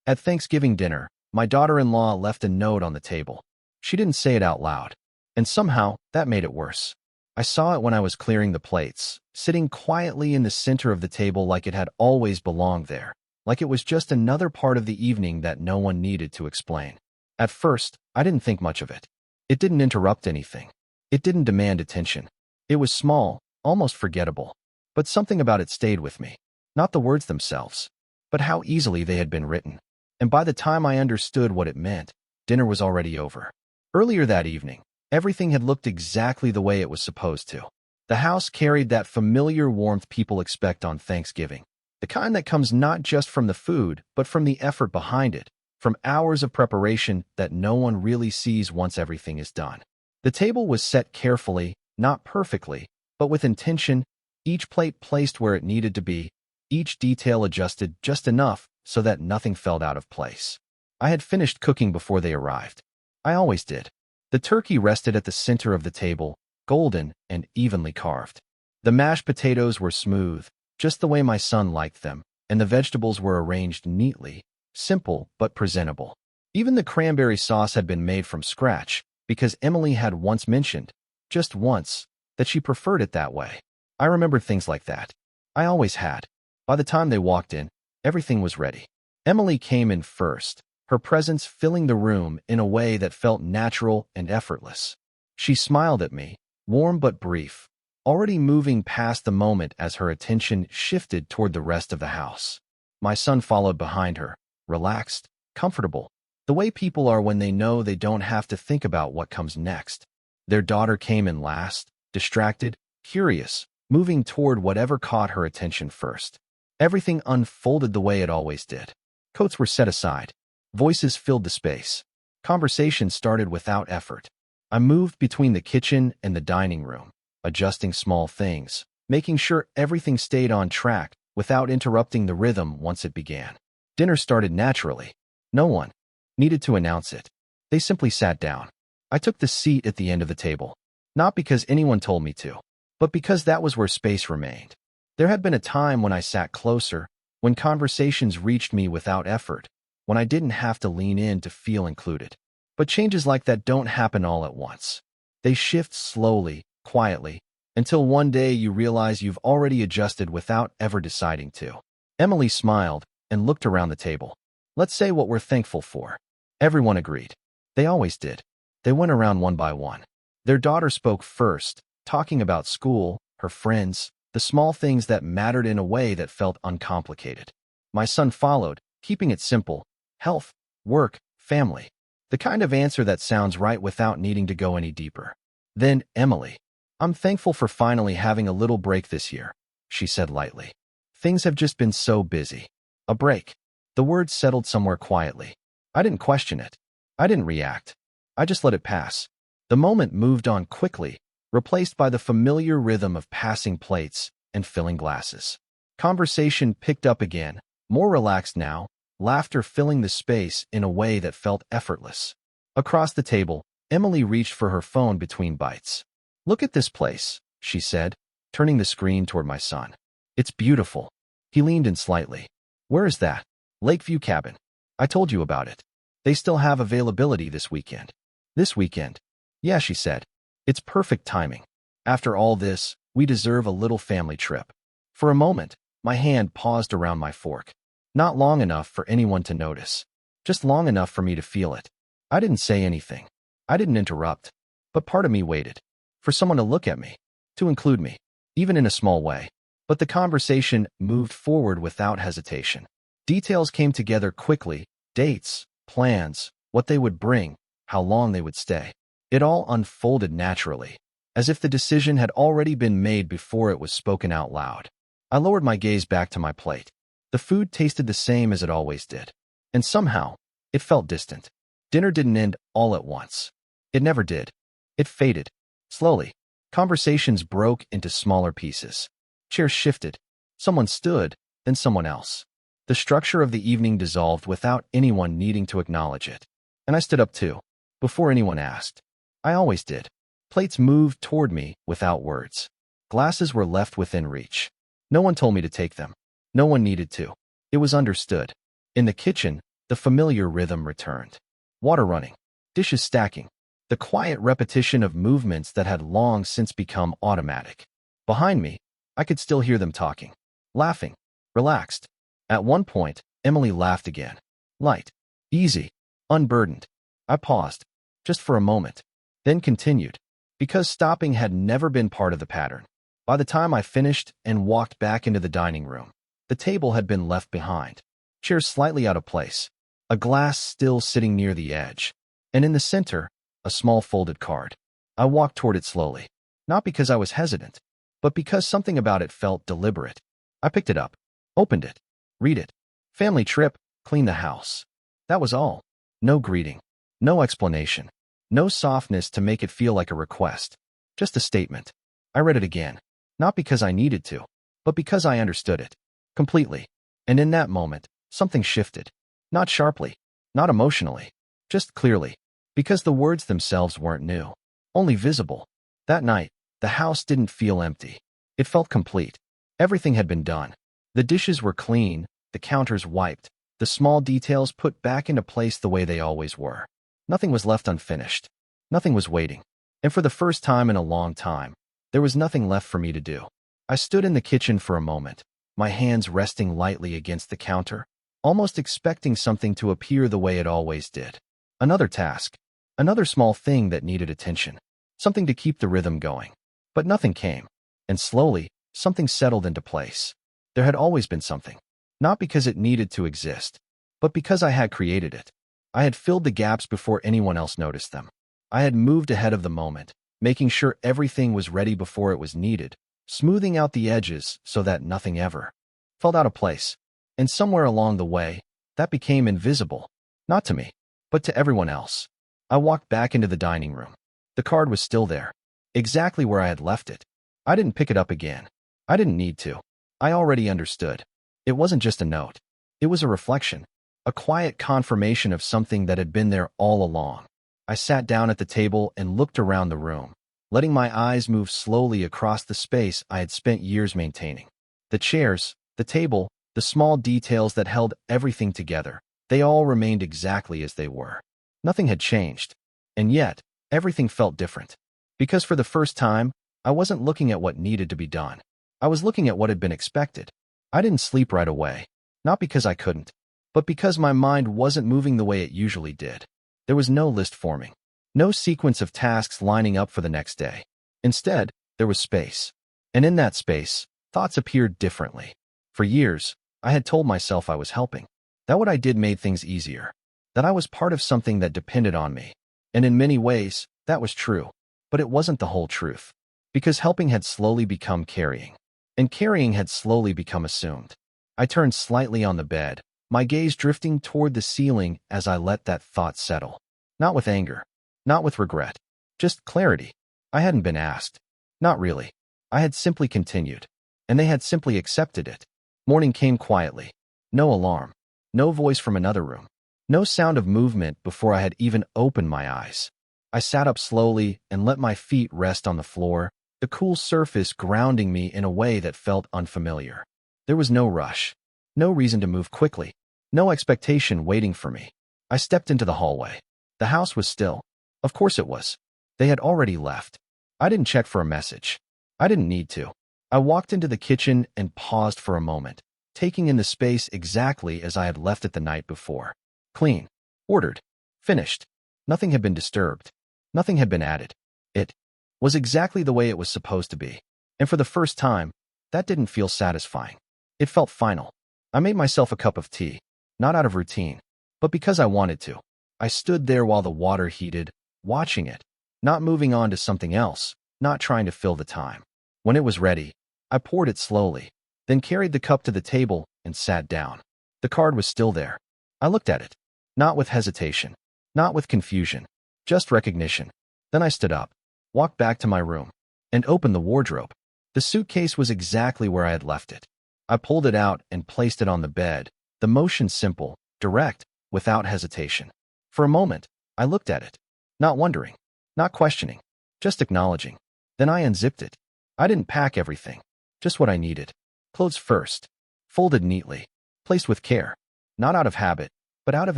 At Thanksgiving dinner, my daughter-in-law left a note on the table. She didn't say it out loud, and somehow that made it worse. I saw it when I was clearing the plates, sitting quietly in the center of the table like it had always belonged there, like it was just another part of the evening that no one needed to explain. At first, I didn't think much of it. It didn't interrupt anything. It didn't demand attention. It was small, almost forgettable. But something about it stayed with me. Not the words themselves, but how easily they had been written. And by the time I understood what it meant, dinner was already over. Earlier that evening, everything had looked exactly the way it was supposed to. The house carried that familiar warmth people expect on Thanksgiving, the kind that comes not just from the food, but from the effort behind it, from hours of preparation that no one really sees once everything is done. The table was set carefully, not perfectly, but with intention, each plate placed where it needed to be, each detail adjusted just enough so that nothing felt out of place. I had finished cooking before they arrived. I always did. The turkey rested at the center of the table, golden and evenly carved. The mashed potatoes were smooth, just the way my son liked them, and the vegetables were arranged neatly, simple but presentable. Even the cranberry sauce had been made from scratch, because Emily had once mentioned, just once, that she preferred it that way. I remembered things like that. I always had. By the time they walked in, everything was ready. Emily came in first, her presence filling the room in a way that felt natural and effortless. She smiled at me, warm but brief, already moving past the moment as her attention shifted toward the rest of the house. My son followed behind her, relaxed, comfortable, the way people are when they know they don't have to think about what comes next. Their daughter came in last, distracted, curious, moving toward whatever caught her attention first. Everything unfolded the way it always did. Coats were set aside. Voices filled the space. Conversation started without effort. I moved between the kitchen and the dining room, adjusting small things, making sure everything stayed on track without interrupting the rhythm once it began. Dinner started naturally. No one needed to announce it. They simply sat down. I took the seat at the end of the table, not because anyone told me to, but because that was where space remained. There had been a time when I sat closer, when conversations reached me without effort, when I didn't have to lean in to feel included. But changes like that don't happen all at once. They shift slowly, quietly, until one day you realize you've already adjusted without ever deciding to. Emily smiled and looked around the table. Let's say what we're thankful for. Everyone agreed. They always did. They went around one by one. Their daughter spoke first, talking about school, her friends, the small things that mattered in a way that felt uncomplicated. My son followed, keeping it simple: health, work, family. The kind of answer that sounds right without needing to go any deeper. Then Emily. I'm thankful for finally having a little break this year, she said lightly. Things have just been so busy. A break. The words settled somewhere quietly. I didn't question it. I didn't react. I just let it pass. The moment moved on quickly, replaced by the familiar rhythm of passing plates and filling glasses. Conversation picked up again, more relaxed now, laughter filling the space in a way that felt effortless. Across the table, Emily reached for her phone between bites. Look at this place, she said, turning the screen toward my son. It's beautiful. He leaned in slightly. Where is that? Lakeview Cabin. I told you about it. They still have availability this weekend. This weekend? Yeah, she said. It's perfect timing. After all this, we deserve a little family trip. For a moment, my hand paused around my fork. Not long enough for anyone to notice. Just long enough for me to feel it. I didn't say anything. I didn't interrupt. But part of me waited. For someone to look at me. To include me. Even in a small way. But the conversation moved forward without hesitation. Details came together quickly. Dates, plans, what they would bring, how long they would stay. It all unfolded naturally, as if the decision had already been made before it was spoken out loud. I lowered my gaze back to my plate. The food tasted the same as it always did. And somehow, it felt distant. Dinner didn't end all at once. It never did. It faded. Slowly, conversations broke into smaller pieces. Chairs shifted. Someone stood, then someone else. The structure of the evening dissolved without anyone needing to acknowledge it. And I stood up too, before anyone asked. I always did. Plates moved toward me without words. Glasses were left within reach. No one told me to take them. No one needed to. It was understood. In the kitchen, The familiar rhythm returned. Water running, dishes stacking, the quiet repetition of movements that had long since become automatic. Behind me, I could still hear them talking, laughing, relaxed. At one point, Emily laughed again. Light, easy, unburdened. I paused, just for a moment, then continued, because stopping had never been part of the pattern. By the time I finished and walked back into the dining room, the table had been left behind, chairs slightly out of place, a glass still sitting near the edge, and in the center, a small folded card. I walked toward it slowly, not because I was hesitant, but because something about it felt deliberate. I picked it up, opened it, read it. Family trip, clean the house. That was all. No greeting, no explanation, no softness to make it feel like a request. Just a statement. I read it again, not because I needed to, but because I understood it completely. And in that moment, something shifted. Not sharply, not emotionally, just clearly, because the words themselves weren't new, only visible. That night, the house didn't feel empty. It felt complete. Everything had been done. The dishes were clean, the counters wiped, the small details put back into place the way they always were. Nothing was left unfinished. Nothing was waiting. And for the first time in a long time, there was nothing left for me to do. I stood in the kitchen for a moment, my hands resting lightly against the counter, almost expecting something to appear the way it always did. Another task, another small thing that needed attention, something to keep the rhythm going. But nothing came, and slowly, something settled into place. There had always been something, not because it needed to exist, but because I had created it. I had filled the gaps before anyone else noticed them. I had moved ahead of the moment, making sure everything was ready before it was needed, smoothing out the edges so that nothing ever felt out of place. And somewhere along the way, that became invisible, not to me, but to everyone else. I walked back into the dining room. The card was still there, exactly where I had left it. I didn't pick it up again. I didn't need to. I already understood. It wasn't just a note. It was a reflection, a quiet confirmation of something that had been there all along. I sat down at the table and looked around the room, letting my eyes move slowly across the space I had spent years maintaining. The chairs, the table, the small details that held everything together, they all remained exactly as they were. Nothing had changed. And yet, everything felt different. Because for the first time, I wasn't looking at what needed to be done. I was looking at what had been expected. I didn't sleep right away, not because I couldn't, but because my mind wasn't moving the way it usually did. There was no list forming, no sequence of tasks lining up for the next day. Instead, there was space. And in that space, thoughts appeared differently. For years, I had told myself I was helping, that what I did made things easier, that I was part of something that depended on me. And in many ways, that was true. But it wasn't the whole truth. Because helping had slowly become carrying. And carrying had slowly become assumed. I turned slightly on the bed, my gaze drifting toward the ceiling as I let that thought settle. Not with anger, not with regret, just clarity. I hadn't been asked. Not really. I had simply continued. And they had simply accepted it. Morning came quietly. No alarm. No voice from another room. No sound of movement before I had even opened my eyes. I sat up slowly and let my feet rest on the floor, the cool surface grounding me in a way that felt unfamiliar. There was no rush, no reason to move quickly, no expectation waiting for me. I stepped into the hallway. The house was still. Of course it was. They had already left. I didn't check for a message. I didn't need to. I walked into the kitchen and paused for a moment, taking in the space exactly as I had left it the night before. Clean, ordered, finished. Nothing had been disturbed. Nothing had been added. It was exactly the way it was supposed to be. And for the first time, that didn't feel satisfying. It felt final. I made myself a cup of tea, not out of routine, but because I wanted to. I stood there while the water heated, watching it, not moving on to something else, not trying to fill the time. When it was ready, I poured it slowly, then carried the cup to the table and sat down. The card was still there. I looked at it, not with hesitation, not with confusion, just recognition. Then I stood up, walked back to my room, and opened the wardrobe. The suitcase was exactly where I had left it. I pulled it out and placed it on the bed, the motion simple, direct, without hesitation. For a moment, I looked at it, not wondering, not questioning, just acknowledging. Then I unzipped it. I didn't pack everything, just what I needed. Clothes first, folded neatly, placed with care, not out of habit, but out of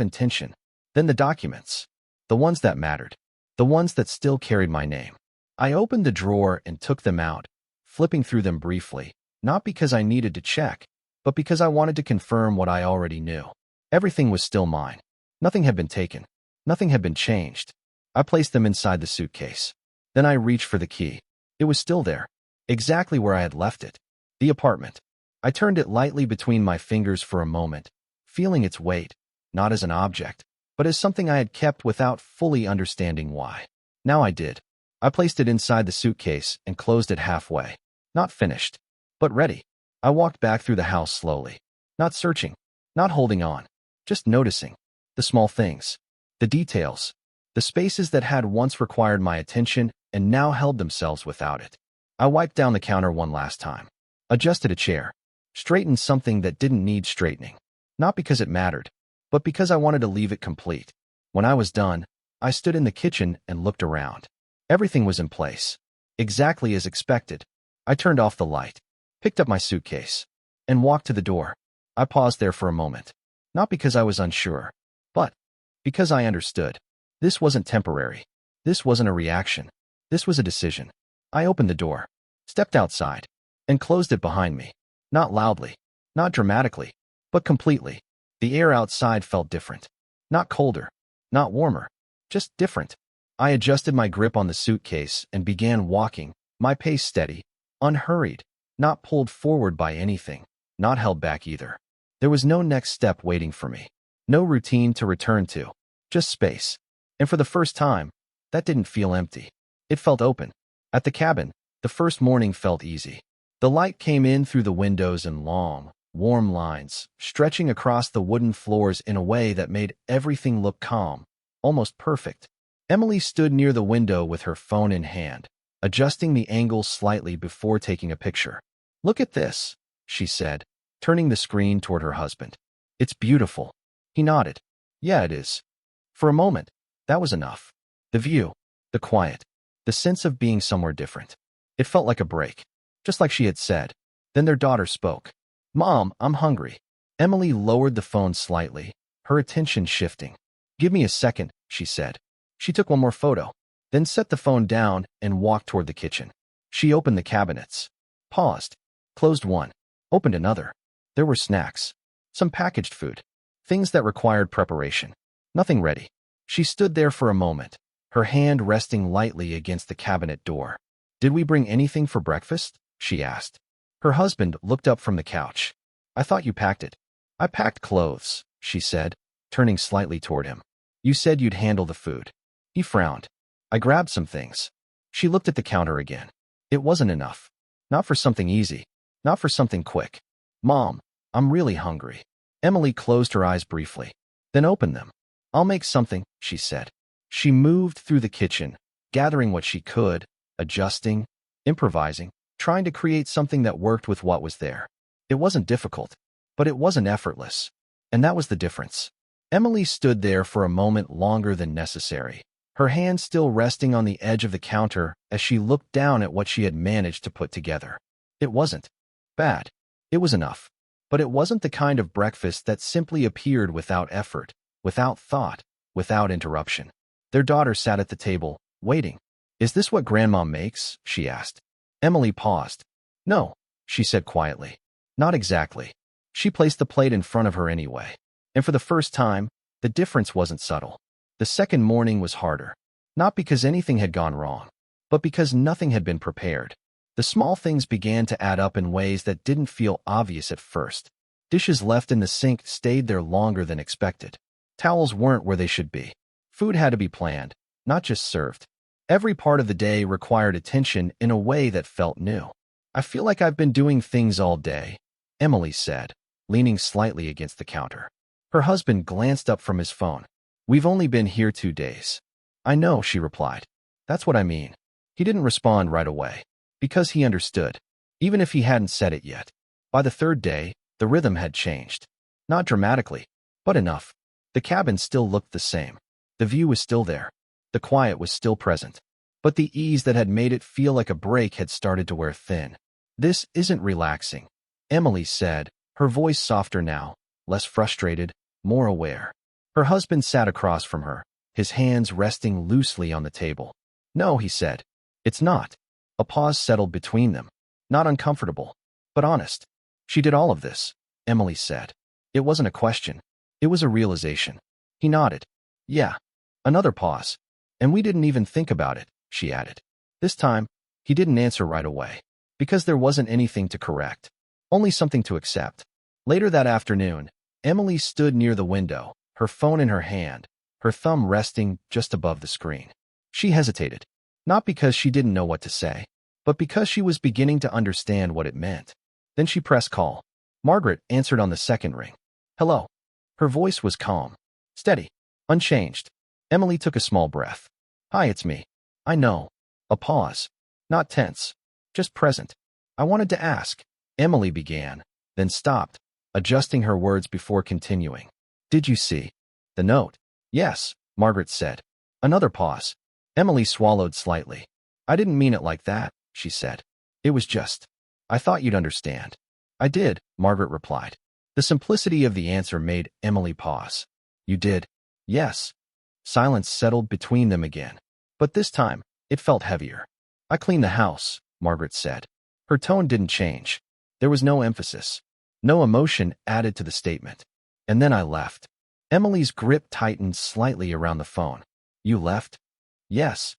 intention. Then the documents. The ones that mattered. The ones that still carried my name. I opened the drawer and took them out, flipping through them briefly, not because I needed to check, but because I wanted to confirm what I already knew. Everything was still mine. Nothing had been taken. Nothing had been changed. I placed them inside the suitcase. Then I reached for the key. It was still there, exactly where I had left it. The apartment. I turned it lightly between my fingers for a moment, feeling its weight, not as an object, but as something I had kept without fully understanding why. Now I did. I placed it inside the suitcase and closed it halfway. Not finished, but ready. I walked back through the house slowly, not searching, not holding on, just noticing. The small things, the details, the spaces that had once required my attention and now held themselves without it. I wiped down the counter one last time, adjusted a chair, straightened something that didn't need straightening, not because it mattered, but because I wanted to leave it complete. When I was done, I stood in the kitchen and looked around. Everything was in place, exactly as expected. I turned off the light, picked up my suitcase, and walked to the door. I paused there for a moment, not because I was unsure, but because I understood. This wasn't temporary. This wasn't a reaction. This was a decision. I opened the door, stepped outside, and closed it behind me. Not loudly, not dramatically, but completely. The air outside felt different. Not colder, not warmer, just different. I adjusted my grip on the suitcase and began walking, my pace steady, unhurried, not pulled forward by anything, not held back either. There was no next step waiting for me, no routine to return to, just space. And for the first time, that didn't feel empty. It felt open. At the cabin, the first morning felt easy. The light came in through the windows in long, warm lines, stretching across the wooden floors in a way that made everything look calm, almost perfect. Emily stood near the window with her phone in hand, adjusting the angle slightly before taking a picture. "Look at this," she said, turning the screen toward her husband. "It's beautiful." He nodded. "Yeah, it is." For a moment, that was enough. The view, the quiet, the sense of being somewhere different. It felt like a break, just like she had said. Then their daughter spoke. "Mom, I'm hungry." Emily lowered the phone slightly, her attention shifting. "Give me a second," she said. She took one more photo, then set the phone down and walked toward the kitchen. She opened the cabinets, paused, closed one, opened another. There were snacks, some packaged food, things that required preparation. Nothing ready. She stood there for a moment, her hand resting lightly against the cabinet door. "Did we bring anything for breakfast?" she asked. Her husband looked up from the couch. "I thought you packed it." "I packed clothes," she said, turning slightly toward him. "You said you'd handle the food." He frowned. "I grabbed some things." She looked at the counter again. It wasn't enough. Not for something easy. Not for something quick. "Mom, I'm really hungry." Emily closed her eyes briefly, then opened them. "I'll make something," she said. She moved through the kitchen, gathering what she could, adjusting, improvising, trying to create something that worked with what was there. It wasn't difficult, but it wasn't effortless. And that was the difference. Emily stood there for a moment longer than necessary, her hand still resting on the edge of the counter as she looked down at what she had managed to put together. It wasn't bad. It was enough. But it wasn't the kind of breakfast that simply appeared without effort, without thought, without interruption. Their daughter sat at the table, waiting. "Is this what Grandma makes?" she asked. Emily paused. "No," she said quietly. "Not exactly." She placed the plate in front of her anyway. And for the first time, the difference wasn't subtle. The second morning was harder, not because anything had gone wrong, but because nothing had been prepared. The small things began to add up in ways that didn't feel obvious at first. Dishes left in the sink stayed there longer than expected. Towels weren't where they should be. Food had to be planned, not just served. Every part of the day required attention in a way that felt new. "I feel like I've been doing things all day," Emily said, leaning slightly against the counter. Her husband glanced up from his phone. "We've only been here 2 days." "I know," she replied. "That's what I mean." He didn't respond right away, because he understood, even if he hadn't said it yet. By the third day, the rhythm had changed. Not dramatically, but enough. The cabin still looked the same. The view was still there. The quiet was still present. But the ease that had made it feel like a break had started to wear thin. "This isn't relaxing," Emily said, her voice softer now, less frustrated, more aware. Her husband sat across from her, his hands resting loosely on the table. No, he said. It's not. A pause settled between them. Not uncomfortable, but honest. She did all of this, Emily said. It wasn't a question. It was a realization. He nodded. Yeah. Another pause. And we didn't even think about it, she added. This time, he didn't answer right away, because there wasn't anything to correct, only something to accept. Later that afternoon, Emily stood near the window, her phone in her hand, her thumb resting just above the screen. She hesitated, not because she didn't know what to say, but because she was beginning to understand what it meant. Then she pressed call. Margaret answered on the second ring. Hello. Her voice was calm, steady, unchanged. Emily took a small breath. Hi, it's me. I know. A pause. Not tense. Just present. I wanted to ask. Emily began, then stopped, adjusting her words before continuing. Did you see the note? Yes, Margaret said. Another pause. Emily swallowed slightly. I didn't mean it like that, she said. It was just. I thought you'd understand. I did, Margaret replied. The simplicity of the answer made Emily pause. You did? Yes. Silence settled between them again. But this time, it felt heavier. I cleaned the house, Margaret said. Her tone didn't change. There was no emphasis, no emotion added to the statement. And then I left. Emily's grip tightened slightly around the phone. You left? Yes.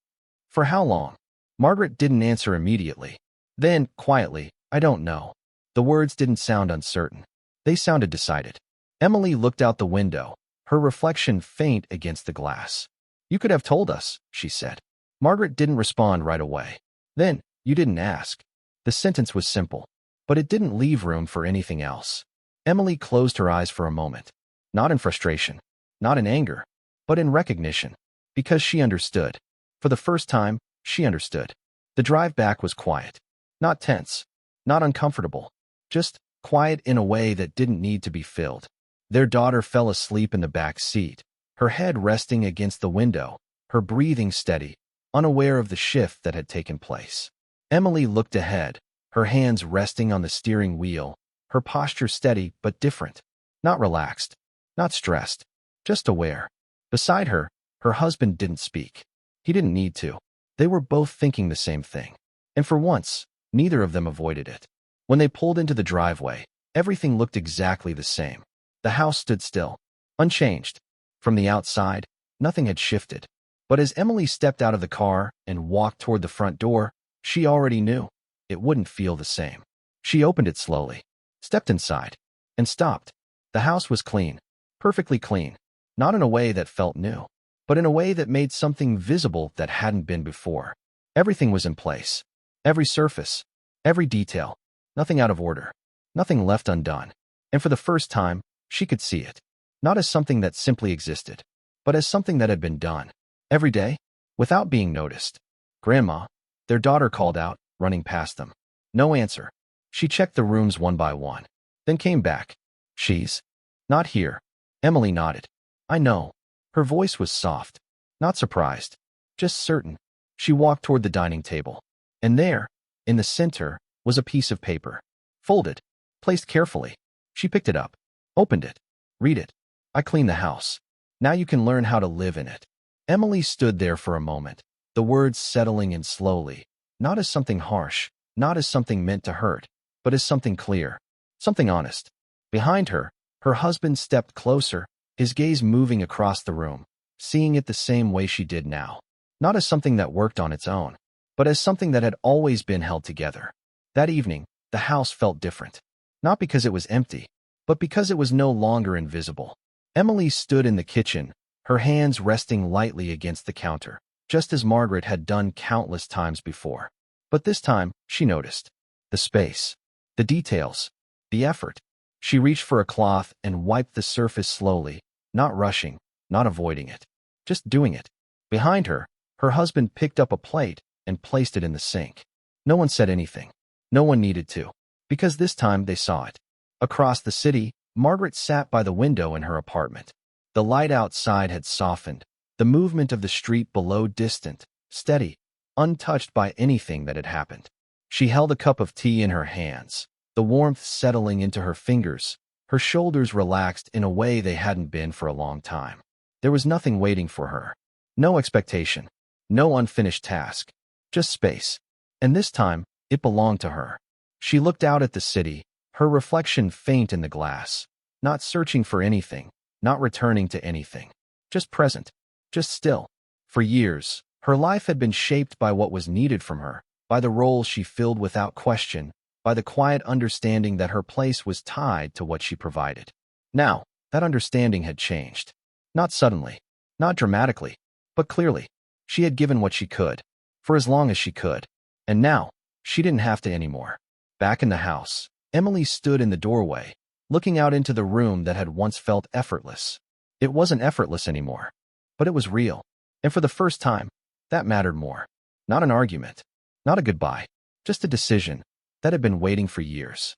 For how long? Margaret didn't answer immediately. Then, quietly, I don't know. The words didn't sound uncertain. They sounded decided. Emily looked out the window, her reflection faint against the glass. You could have told us, she said. Margaret didn't respond right away. Then, you didn't ask. The sentence was simple, but it didn't leave room for anything else. Emily closed her eyes for a moment. Not in frustration, not in anger, but in recognition. Because she understood. For the first time, she understood. The drive back was quiet. Not tense. Not uncomfortable. Just quiet in a way that didn't need to be filled. Their daughter fell asleep in the back seat, her head resting against the window, her breathing steady, unaware of the shift that had taken place. Emily looked ahead, her hands resting on the steering wheel, her posture steady but different. Not relaxed, not stressed, just aware. Beside her, her husband didn't speak. He didn't need to. They were both thinking the same thing. And for once, neither of them avoided it. When they pulled into the driveway, everything looked exactly the same. The house stood still, unchanged. From the outside, nothing had shifted. But as Emily stepped out of the car and walked toward the front door, she already knew it wouldn't feel the same. She opened it slowly, stepped inside, and stopped. The house was clean, perfectly clean, not in a way that felt new, but in a way that made something visible that hadn't been before. Everything was in place. Every surface, every detail, nothing out of order, nothing left undone. And for the first time, she could see it, not as something that simply existed, but as something that had been done, every day, without being noticed. Grandma, their daughter called out, running past them. No answer. She checked the rooms one by one, then came back. She's not here. Emily nodded. I know. Her voice was soft, not surprised, just certain. She walked toward the dining table. And there, in the center, was a piece of paper. Folded, placed carefully. She picked it up, opened it. Read it. I cleaned the house. Now you can learn how to live in it. Emily stood there for a moment, the words settling in slowly, not as something harsh, not as something meant to hurt, but as something clear, something honest. Behind her, her husband stepped closer, his gaze moving across the room, seeing it the same way she did now. Not as something that worked on its own, but as something that had always been held together. That evening, the house felt different. Not because it was empty, but because it was no longer invisible. Emily stood in the kitchen, her hands resting lightly against the counter, just as Margaret had done countless times before. But this time, she noticed. The space, the details, the effort. She reached for a cloth and wiped the surface slowly, not rushing, not avoiding it, just doing it. Behind her, her husband picked up a plate and placed it in the sink. No one said anything. No one needed to, because this time they saw it. Across the city, Margaret sat by the window in her apartment. The light outside had softened, the movement of the street below distant, steady, untouched by anything that had happened. She held a cup of tea in her hands, the warmth settling into her fingers, her shoulders relaxed in a way they hadn't been for a long time. There was nothing waiting for her. No expectation. No unfinished task. Just space. And this time, it belonged to her. She looked out at the city, her reflection faint in the glass, not searching for anything, not returning to anything. Just present. Just still. For years, her life had been shaped by what was needed from her, by the roles she filled without question, by the quiet understanding that her place was tied to what she provided. Now, that understanding had changed. Not suddenly, not dramatically, but clearly. She had given what she could, for as long as she could. And now, she didn't have to anymore. Back in the house, Emily stood in the doorway, looking out into the room that had once felt effortless. It wasn't effortless anymore, but it was real. And for the first time, that mattered more. Not an argument, not a goodbye, just a decision that had been waiting for years.